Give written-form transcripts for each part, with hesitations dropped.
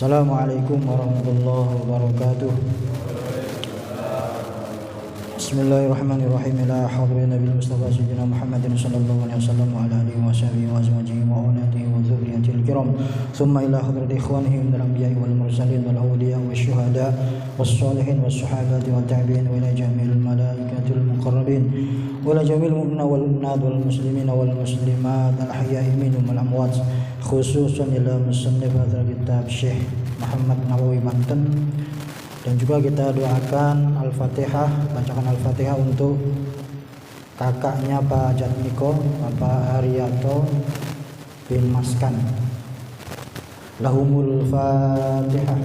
Assalamualaikum warahmatullahi wabarakatuh. Bismillahirrahmanirrahim. Ila hadratin Nabi Mustafa sayyidina Muhammadin sallallahu alaihi wasallam wa ala alihi wa sahbihi wa azwajihi wa auladihi wa dzurriyyatihi kiram. Thumma ila hadrati ikhwanihi minal anbiya'i wal mursalin wal awliya'i wasyuhada was-shalihin was-sahabati wa tabi'in wa ila jami'il malaikatil muqarrabin wa ila jami'il mu'minina wal mu'minat wal muslimina wal muslimat al-ahya'i minhum wal amwat, khususan ila musannif hadzal kitab Syekh Muhammad Nawawi Banten. Dan juga kita doakan Al-Fatihah, bacakan Al-Fatihah untuk kakaknya Pak Jatmiko, Bapak Haryato bin Maskan. Lahumul Fatihah.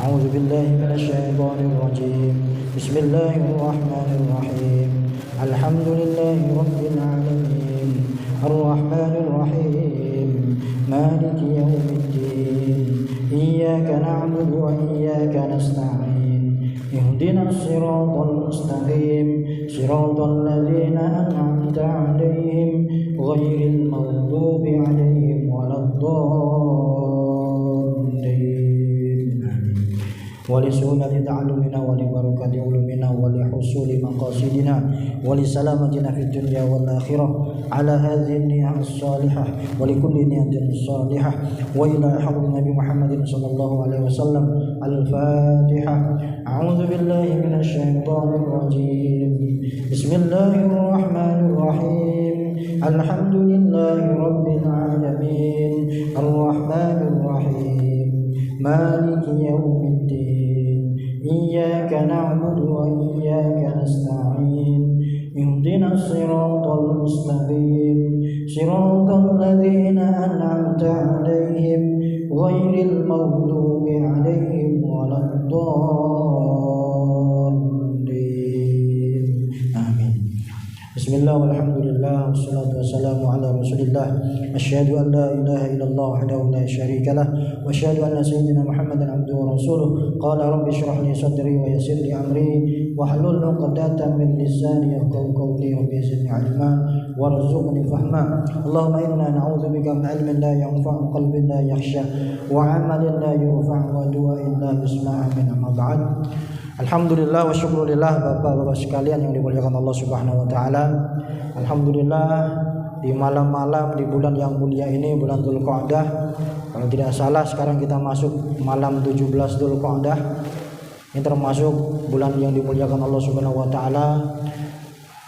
A'udzu billahi minasyaitonir rajim. Bismillahirrahmanirrahim. Alhamdulillahi rabbil alamin. Arrahmanir rahim. Maliki yaumiddin. Iyyaka na'budu wa iyyaka nasta'in. Ihdinas siratal mustaqim. Siratal ladzina an'amta 'alaihim ghairil maghdubi 'alaihim waladdallin. Walisunnati ta'allumina wa li barakati ulumina wa li husuli maqasidina wa li salamatina fid dunya wal akhirah ala hadhihi niyyah as-salihah wa li kulli niyyatin salihah wa ila hadratin Nabi Muhammadin sallallahu alaihi wasallam. Al-Fatihah. A'udzu billahi minasy syaithanir rajim. Bismillahirrahmanirrahim. Alhamdulillahi rabbil alamin. Arrahmanir rahim. Maliki yaumiddin. Iyyaka na'budu wa iyyaka nasta'in. Ihdinas siratal mustaqim. Siratal ladzina an'amta 'alaihim ghairil maghdubi 'alaihim waladdallin. Amin. Bismillah walhamdulillah wassalatu wassalamu ala rasulillah. Asyhadu an la ilaha illallah wahdahu la syarika lah wa asyhadu anna sayyidina Muhammadan abduhu wa rasuluh. Qala rabbi shrah li sadri wa yassir li amri wahlul 'uqdatam min lisani yafqahu qawli. Rabbi zidni 'ilma warzuqni fahma. Allahumma inna na'udzubika min 'ilmin la yanfa'u, qalbin la yakhsha, wa 'amalin la yurfa'u, wa du'ain la yusma'u. Amma ba'd. Alhamdulillah wa syukurillah, Bapak-bapak sekalian yang dimuliakan Allah Subhanahu wa taala. Alhamdulillah di malam-malam di bulan yang mulia ini, bulan Dzulqa'dah. Kalau tidak salah sekarang kita masuk malam 17 Dzulqa'dah. Ini termasuk bulan yang dimuliakan Allah Subhanahu wa taala.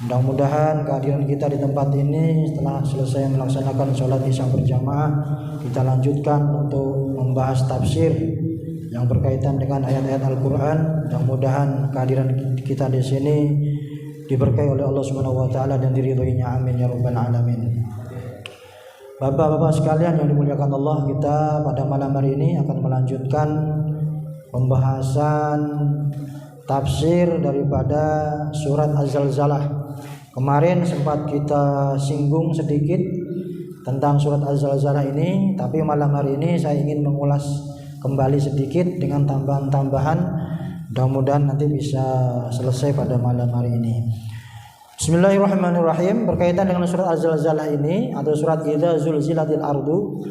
Mudah-mudahan kehadiran kita di tempat ini setelah selesai melaksanakan sholat isya berjamaah, kita lanjutkan untuk membahas tafsir yang berkaitan dengan ayat-ayat Al-Qur'an. Mudah-mudahan kehadiran kita di sini diberkahi oleh Allah Subhanahu wa taala dan diridhoinya. Amin ya rabbal alamin. Bapak-bapak sekalian yang dimuliakan Allah, kita pada malam hari ini akan melanjutkan pembahasan tafsir daripada surat Az-Zalzalah. Kemarin sempat kita singgung sedikit tentang surat Az-Zalzalah ini, tapi malam hari ini saya ingin mengulas kembali sedikit dengan tambahan-tambahan. Mudah-mudahan nanti bisa selesai pada malam hari ini. Bismillahirrahmanirrahim. Berkaitan dengan surat Az-Zalzalah ini atau surat Idza Zulzilatil Ardu,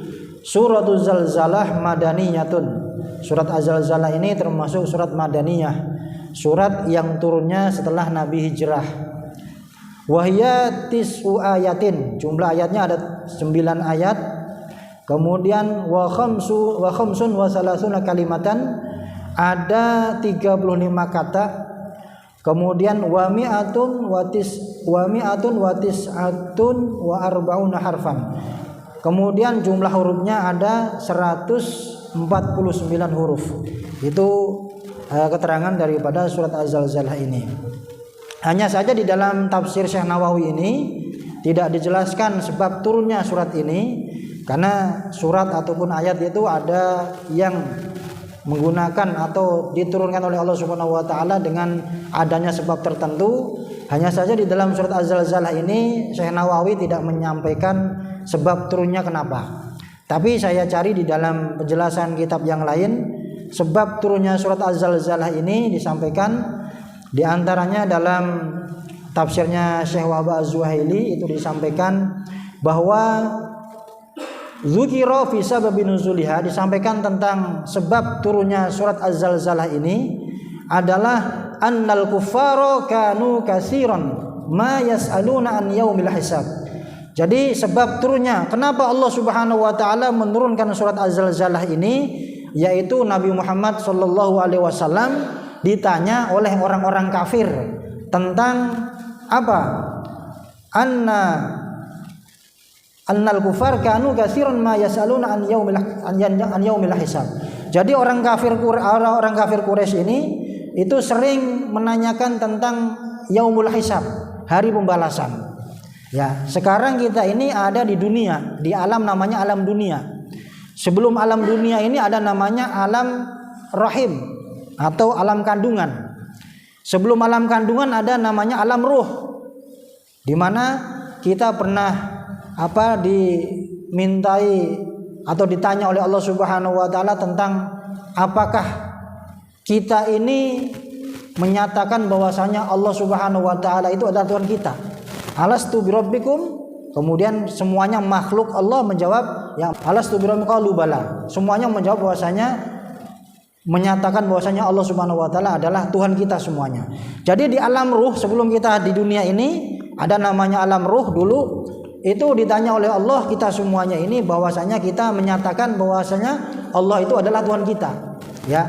suratul Zalzalah madaniyatun. Surat Az-Zalzalah ini termasuk surat madaniyah, surat yang turunnya setelah Nabi hijrah. Wahya tis'u ayatin, jumlah ayatnya ada 9 ayat. Kemudian wa khamsun wa salasuna kalimatan, ada 35 kata. Kemudian wa mi'atun wa tis'atun wa arba'una harfan. Kemudian jumlah hurufnya ada 149 huruf. Itu keterangan daripada surat Az-Zalzalah ini. Hanya saja di dalam tafsir Syekh Nawawi ini tidak dijelaskan sebab turunnya surat ini, karena surat ataupun ayat itu ada yang menggunakan atau diturunkan oleh Allah Subhanahu wa taala dengan adanya sebab tertentu. Hanya saja di dalam surat Az-Zalzalah ini Syekh Nawawi tidak menyampaikan sebab turunnya kenapa. Tapi saya cari di dalam penjelasan kitab yang lain, sebab turunnya surat Az-Zalzalah ini disampaikan di antaranya dalam tafsirnya Syekh Wahab Az-Zuhaili, itu disampaikan bahwa dzukira fi sababi nuzuliha, disampaikan tentang sebab turunnya surat Az-Zalzalah ini adalah annal kuffara kanu katsiran ma yas'aluna an yaumil hisab. Jadi sebab turunnya kenapa Allah Subhanahu wa taala menurunkan surat Az-Zalzalah ini, yaitu Nabi Muhammad sallallahu alaihi wasallam ditanya oleh orang-orang kafir tentang apa? Annal kufar kanu katsiran ma yasaluna an yaumil hisab. Jadi orang kafir Quraisy ini itu sering menanyakan tentang yaumul hisab, hari pembalasan. Ya, sekarang kita ini ada di dunia, di alam namanya alam dunia. Sebelum alam dunia ini ada namanya alam rahim atau alam kandungan. Sebelum alam kandungan ada namanya alam ruh, di mana kita pernah dimintai atau ditanya oleh Allah Subhanahu wa taala tentang apakah kita ini menyatakan bahwasanya Allah Subhanahu wa taala itu adalah Tuhan kita. Alastu birabbikum? Kemudian semuanya makhluk Allah menjawab, ya alastu birabbikum? Qalu bala. Semuanya menjawab bahwasanya menyatakan bahwasanya Allah Subhanahu wa taala adalah Tuhan kita semuanya. Jadi di alam ruh sebelum kita di dunia ini ada namanya alam ruh dulu. Itu ditanya oleh Allah kita semuanya ini bahwasanya kita menyatakan bahwasanya Allah itu adalah Tuhan kita, ya.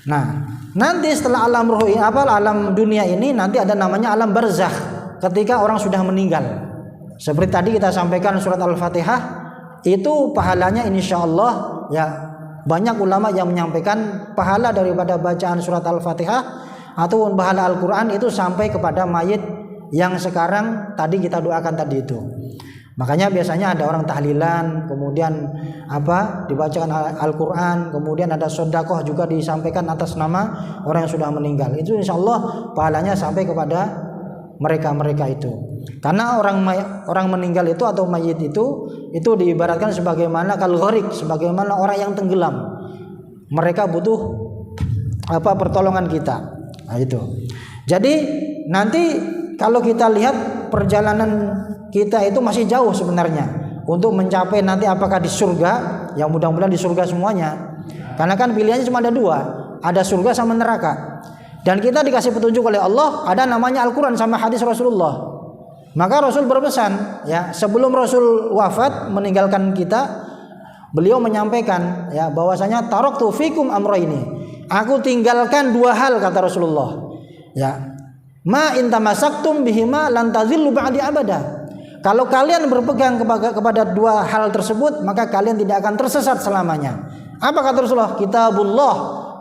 Nah, nanti setelah alam ruh alam dunia ini nanti ada namanya alam barzakh ketika orang sudah meninggal. Seperti tadi kita sampaikan surat Al-Fatihah itu pahalanya insyaallah, ya banyak ulama yang menyampaikan pahala daripada bacaan surat Al-Fatihah atau pahala Al-Qur'an itu sampai kepada mayit yang sekarang tadi kita doakan tadi itu. Makanya biasanya ada orang tahlilan, kemudian dibacakan Al-Qur'an, kemudian ada sedekah juga disampaikan atas nama orang yang sudah meninggal. Itu insyaallah pahalanya sampai kepada mereka itu. Karena orang meninggal itu atau mayit itu diibaratkan sebagaimana kal-gharik, sebagaimana orang yang tenggelam. Mereka butuh pertolongan kita. Nah, itu. Jadi nanti kalau kita lihat perjalanan kita itu masih jauh sebenarnya untuk mencapai nanti apakah di surga, yang mudah-mudahan di surga semuanya. Karena kan pilihannya cuma ada dua, ada surga sama neraka. Dan kita dikasih petunjuk oleh Allah, ada namanya Al-Quran sama hadis Rasulullah. Maka Rasul berpesan, ya sebelum Rasul wafat meninggalkan kita, beliau menyampaikan ya bahwasanya taraktu fikum amrayni. Aku tinggalkan dua hal kata Rasulullah. Ya. Ma in tamassaktum bihima lan tazillu ba'di abada. Kalau kalian berpegang kepada dua hal tersebut, maka kalian tidak akan tersesat selamanya. Apa kata Rasulullah? Kitabullah,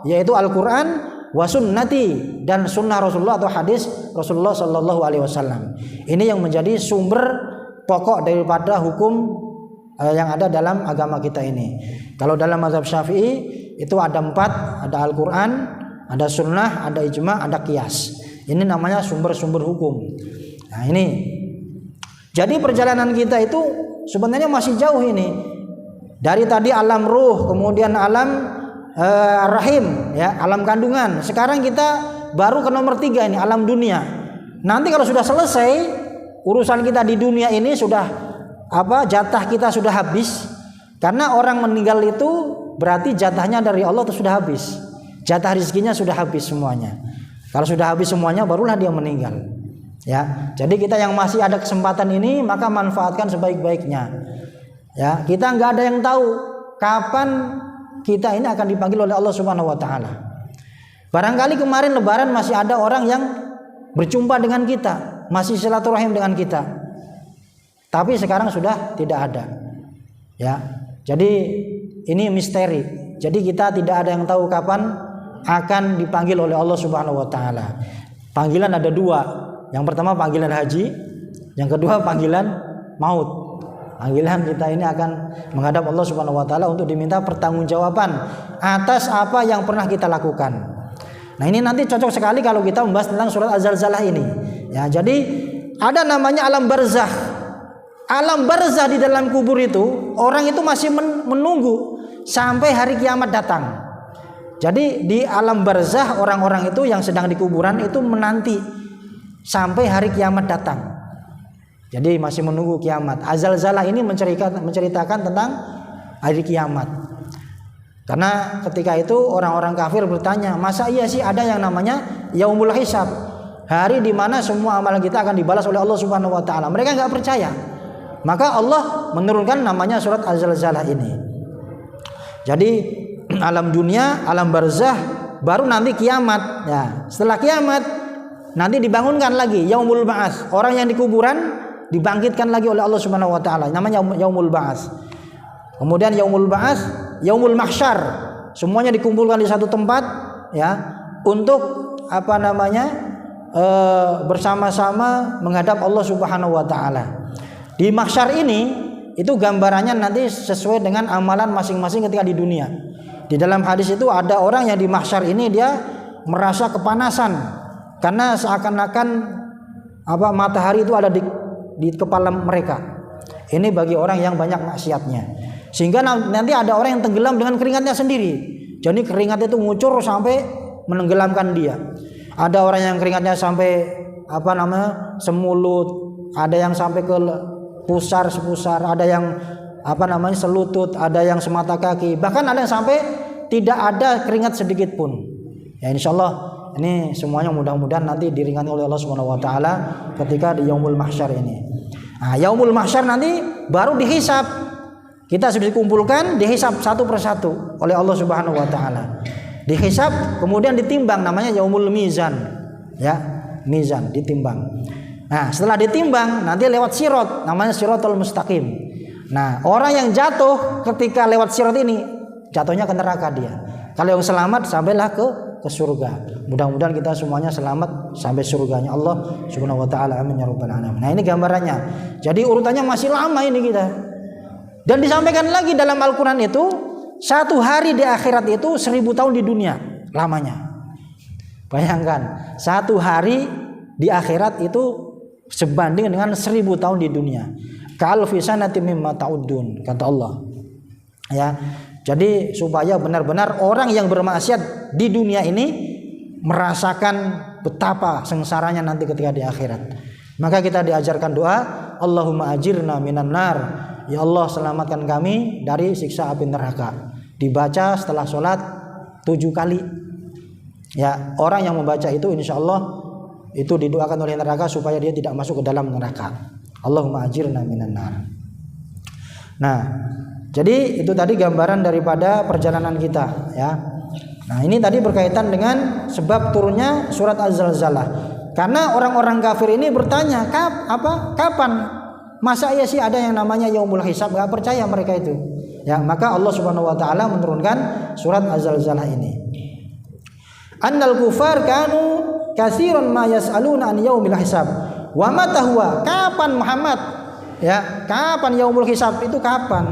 yaitu Al-Qur'an, wa sunnati, dan sunnah Rasulullah atau hadis Rasulullah sallallahu alaihi wasallam. Ini yang menjadi sumber pokok daripada hukum yang ada dalam agama kita ini. Kalau dalam mazhab Syafi'i itu ada 4, ada Al-Qur'an, ada sunnah, ada ijma', ada qiyas. Ini namanya sumber-sumber hukum. Nah, ini. Jadi perjalanan kita itu sebenarnya masih jauh ini. Dari tadi alam ruh, kemudian alam rahim, ya, alam kandungan. Sekarang kita baru ke nomor 3 ini, alam dunia. Nanti kalau sudah selesai urusan kita di dunia ini sudah jatah kita sudah habis. Karena orang meninggal itu berarti jatahnya dari Allah itu sudah habis. Jatah rezekinya sudah habis semuanya. Kalau sudah habis semuanya barulah dia meninggal. Ya, jadi kita yang masih ada kesempatan ini maka manfaatkan sebaik-baiknya. Ya, kita nggak ada yang tahu kapan kita ini akan dipanggil oleh Allah Subhanahu wa taala. Barangkali kemarin lebaran masih ada orang yang berjumpa dengan kita, masih silaturahim dengan kita. Tapi sekarang sudah tidak ada. Ya. Jadi ini misteri. Jadi kita tidak ada yang tahu kapan akan dipanggil oleh Allah Subhanahu wa taala. Panggilan ada 2. Yang pertama panggilan haji, yang kedua panggilan maut. Panggilan kita ini akan menghadap Allah Subhanahu wa taala untuk diminta pertanggungjawaban atas apa yang pernah kita lakukan. Nah, ini nanti cocok sekali kalau kita membahas tentang surat Az-Zalzalah ini. Ya, jadi ada namanya alam barzakh. Alam barzakh di dalam kubur itu orang itu masih menunggu sampai hari kiamat datang. Jadi di alam barzakh orang-orang itu yang sedang di kuburan itu menanti sampai hari kiamat datang. Jadi masih menunggu kiamat. Az-Zalzalah ini menceritakan tentang hari kiamat. Karena ketika itu orang-orang kafir bertanya, masa iya sih ada yang namanya Yaumul Hisab, hari di mana semua amalan kita akan dibalas oleh Allah Subhanahu wa taala. Mereka enggak percaya. Maka Allah menurunkan namanya surat Az-Zalzalah ini. Jadi alam dunia, alam barzah, baru nanti kiamat. Ya, setelah kiamat nanti dibangunkan lagi Yaumul Ba'ats. Orang yang di kuburan dibangkitkan lagi oleh Allah Subhanahu wa taala, namanya Yaumul Ba'ats. Kemudian Yaumul Ba'ats, Yaumul Mahsyar, semuanya dikumpulkan di satu tempat ya, untuk bersama-sama menghadap Allah Subhanahu wa taala. Di mahsyar ini itu gambarannya nanti sesuai dengan amalan masing-masing ketika di dunia. Di dalam hadis itu ada orang yang di mahsyar ini dia merasa kepanasan karena seakan-akan matahari itu ada di kepala mereka. Ini bagi orang yang banyak maksiatnya. Sehingga nanti ada orang yang tenggelam dengan keringatnya sendiri. Jadi keringat itu ngucur sampai menenggelamkan dia. Ada orang yang keringatnya sampai semulut, ada yang sampai ke sepusar, ada yang selutut, ada yang semata kaki, bahkan ada yang sampai tidak ada keringat sedikit pun. Ya insyaallah ini semuanya mudah-mudahan nanti diringani oleh Allah Subhanahu wa taala ketika di Yaumul Mahsyar ini. Nah, Yaumul Mahsyar nanti baru dihisab. Kita sudah dikumpulkan, dihisab satu persatu oleh Allah Subhanahu wa taala. Dihisab kemudian ditimbang, namanya Yaumul Mizan. Ya, mizan ditimbang. Nah, setelah ditimbang nanti lewat sirat, namanya Siratul Mustaqim. Nah, orang yang jatuh ketika lewat sirat ini jatuhnya ke neraka dia. Kalau yang selamat sampailah ke surga. Mudah-mudahan kita semuanya selamat sampai surganya Allah Subhanahu wa taala. Amin ya rabbal alamin. Nah, ini gambarannya. Jadi urutannya masih lama ini kita. Dan disampaikan lagi dalam Al-Qur'an itu, satu hari di akhirat itu 1000 tahun di dunia lamanya. Bayangkan, satu hari di akhirat itu sebanding dengan 1000 tahun di dunia. Ka'alfi sanatin mimma ta'uddun, kata Allah. Ya. Jadi supaya benar-benar orang yang bermaksiat di dunia ini merasakan betapa sengsaranya nanti ketika di akhirat. Maka kita diajarkan doa, Allahumma ajirna minan nar. Ya Allah, selamatkan kami dari siksa api neraka. Dibaca setelah sholat 7 kali. Ya, orang yang membaca itu insyaallah itu didoakan oleh neraka supaya dia tidak masuk ke dalam neraka. Allahumma ajirna minan nar. Nah, jadi itu tadi gambaran daripada perjalanan kita ya. Nah, ini tadi berkaitan dengan sebab turunnya surat Az-Zalzalah. Karena orang-orang kafir ini bertanya, kapan? Masa iya sih ada yang namanya Yaumul Hisab? Enggak percaya mereka itu. Ya, maka Allah Subhanahu wa taala menurunkan surat Az-Zalzalah ini. Annal kufar kanu katsiran ma yas'aluna an yaumil hisab. Wa mata huwa? Kapan Muhammad? Ya, kapan Yaumul Hisab itu kapan?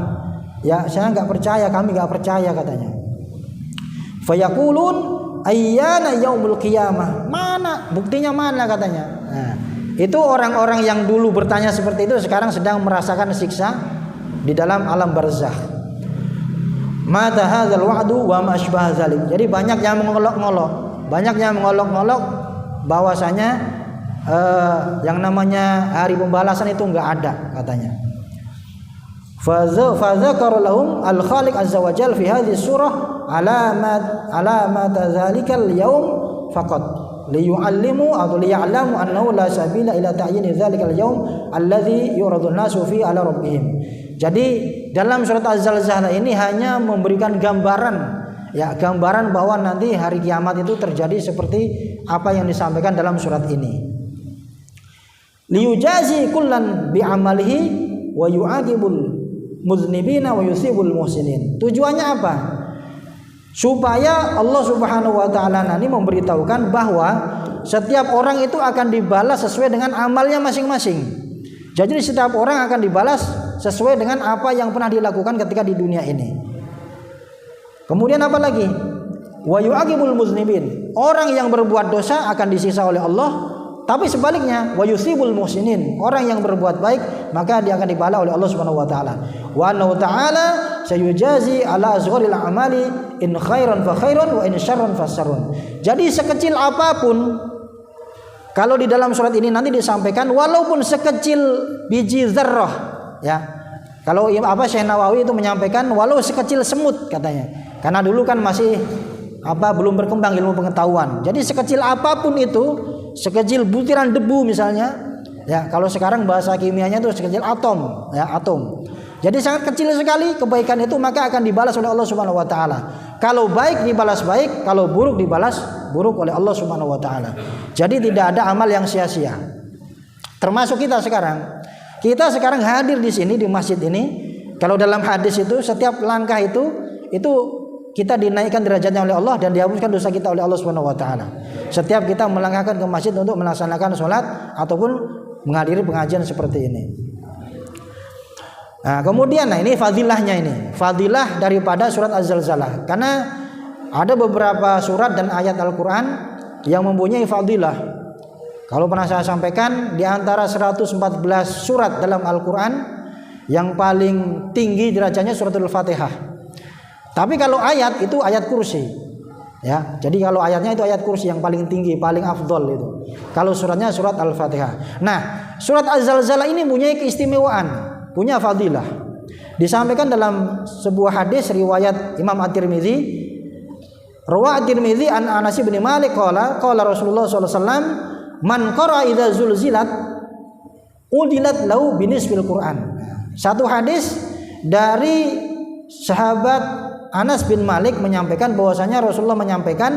Ya, saya enggak percaya, kami enggak percaya katanya. Fayaqulun ayyana yaumul qiyamah? Mana? Buktinya mana katanya? Nah, itu orang-orang yang dulu bertanya seperti itu sekarang sedang merasakan siksa di dalam alam barzakh. Mata hadzal wa'du wa ma asbah dzalik. Jadi banyak yang mengolok-ngolok bahwasanya yang namanya hari pembalasan itu enggak ada katanya. Fa dzakara lahum al-Khaliq azza wa jalla fi hadhihi surah alamat dzalikal yaum faqat liyu'allimu atau liya'lamu annahu la sabila ila ta'yin dzalikal yaum alladhi yuradun nasu fi ala rabbihim. Jadi dalam surat Az-Zalzalah ini hanya memberikan gambaran bahwa nanti hari kiamat itu terjadi seperti apa yang disampaikan dalam surat ini. Liyujazi kullan bi'amalihi wa yu'aqibul muznibina wa yusibul muhsinin. Tujuannya apa? Supaya Allah Subhanahu wa taala nanti memberitahukan bahwa setiap orang itu akan dibalas sesuai dengan amalnya masing-masing. Jadi setiap orang akan dibalas sesuai dengan apa yang pernah dilakukan ketika di dunia ini. Kemudian apa lagi? Wa yu'aqibul muznibin. Orang yang berbuat dosa akan disisa oleh Allah. Tapi sebaliknya, wa yusibul muhsinin, orang yang berbuat baik maka dia akan dibalas oleh Allah Subhanahu wa taala. Wa annahu ta'ala sayujazi ala azgharil a'mali in khairan fa khairun wa in syarran fa syarrun. Jadi sekecil apapun Kalau di dalam surat ini nanti disampaikan walaupun sekecil biji zarrah, ya. Kalau Syekh Nawawi itu menyampaikan walau sekecil semut katanya. Karena dulu kan masih belum berkembang ilmu pengetahuan. Jadi sekecil apapun itu, sekecil butiran debu misalnya, ya. Kalau sekarang bahasa kimianya itu sekecil atom, ya, atom. Jadi sangat kecil sekali kebaikan itu, maka akan dibalas oleh Allah Subhanahu wa taala. Kalau baik dibalas baik, kalau buruk dibalas buruk oleh Allah Subhanahu wa taala. Jadi tidak ada amal yang sia-sia. Termasuk kita sekarang. Kita sekarang hadir di sini di masjid ini, kalau dalam hadis itu setiap langkah itu kita dinaikkan derajatnya oleh Allah dan dihapuskan dosa kita oleh Allah Subhanahu wa taala. Setiap kita melangkahkan ke masjid untuk melaksanakan sholat ataupun menghadiri pengajian seperti ini. Nah, kemudian ini fadilahnya ini. Fadilah daripada surat Az-Zalzalah. Karena ada beberapa surat dan ayat Al-Qur'an yang mempunyai fadilah. Kalau pernah saya sampaikan, di antara 114 surat dalam Al-Qur'an yang paling tinggi derajatnya suratul Fatihah. Tapi kalau ayat itu ayat kursi. Ya, jadi kalau ayatnya itu ayat kursi yang paling tinggi, paling afdol itu. Kalau suratnya surat Al-Fatihah. Nah, surat Az-Zalzalah ini punya keistimewaan, punya fadilah. Disampaikan dalam sebuah hadis riwayat Imam At-Tirmidzi, rawa At-Tirmidzi an Anas bin Malik qala Rasulullah sallallahu alaihi wasallam, man qara idza zulzilat udilat lau binisfil Quran. Satu hadis dari sahabat Anas bin Malik menyampaikan bahwasanya Rasulullah menyampaikan,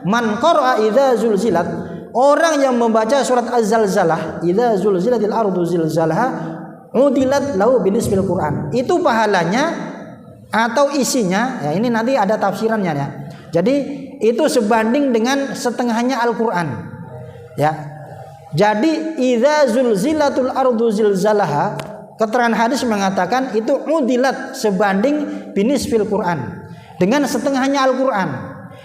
man qara idza zulzilat, orang yang membaca surat Az-Zalzalah, idza zulzilatil ardu zilzalaha udilat lau binisfil Quran. Itu pahalanya atau isinya, ya ini nanti ada tafsirannya ya. Jadi itu sebanding dengan setengahnya Al-Qur'an. Ya. Jadi idza zulzilatul ardu zilzalaha, keterangan hadis mengatakan itu udilat sebanding binisfil Quran, dengan setengahnya Al-Qur'an.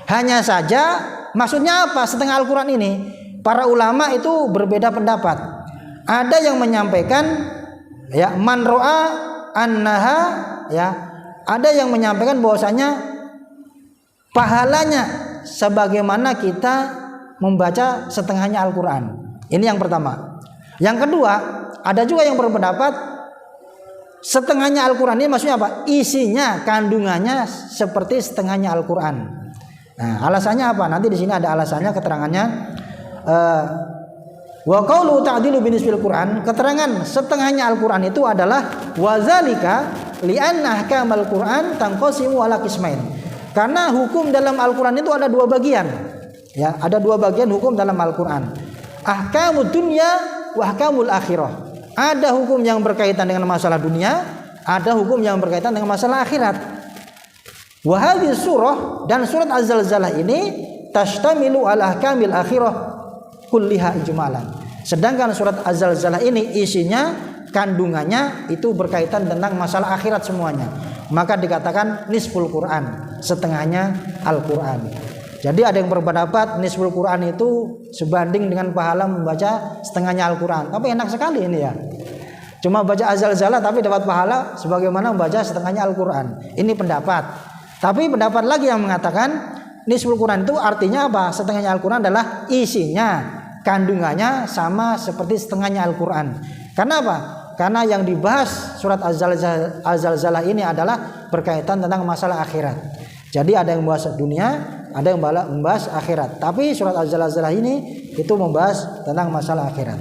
Hanya saja maksudnya apa setengah Al-Qur'an ini? Para ulama itu berbeda pendapat. Ada yang menyampaikan ya man ro'a annaha, ya, ada yang menyampaikan bahwasanya pahalanya sebagaimana kita membaca setengahnya Al-Qur'an. Ini yang pertama. Yang kedua, ada juga yang berpendapat setengahnya Al-Qur'an ini maksudnya apa? Isinya, kandungannya seperti setengahnya Al-Qur'an. Nah, alasannya apa? Nanti di sini ada alasannya, keterangannya. Wa qaulu ta'dilu binisfil Qur'an, keterangan setengahnya Al-Qur'an itu adalah wazalika li'anna ahkamal Qur'an tanqasimu ala qismain. Karena hukum dalam Al-Qur'an itu ada dua bagian. Ya, ada dua bagian hukum dalam Al-Qur'an. Ahkamud dunya wa ahkamul akhirah. Ada hukum yang berkaitan dengan masalah dunia, ada hukum yang berkaitan dengan masalah akhirat. Wa hadhihi surah, dan surat Az-Zalzalah ini tashtamilu ala ahkamil akhirah kulliha ijmalan. Sedangkan surat Az-Zalzalah ini isinya, kandungannya itu berkaitan tentang masalah akhirat semuanya. Maka dikatakan nisful Quran, setengahnya Al-Qur'an. Jadi ada yang berpendapat nisful Quran itu sebanding dengan pahala membaca setengahnya Al-Quran. Tapi enak sekali ini ya. Cuma baca Az-Zalzalah tapi dapat pahala sebagaimana membaca setengahnya Al-Quran. Ini pendapat. Tapi pendapat lagi yang mengatakan nisful Quran itu artinya apa? Setengahnya Al-Quran adalah isinya, kandungannya sama seperti setengahnya Al-Quran. Karena apa? Karena yang dibahas surat Az-Zalzalah ini adalah berkaitan tentang masalah akhirat. Jadi ada yang membahas dunia, ada yang membahas akhirat. Tapi surat Az-Zalzalah ini itu membahas tentang masalah akhirat.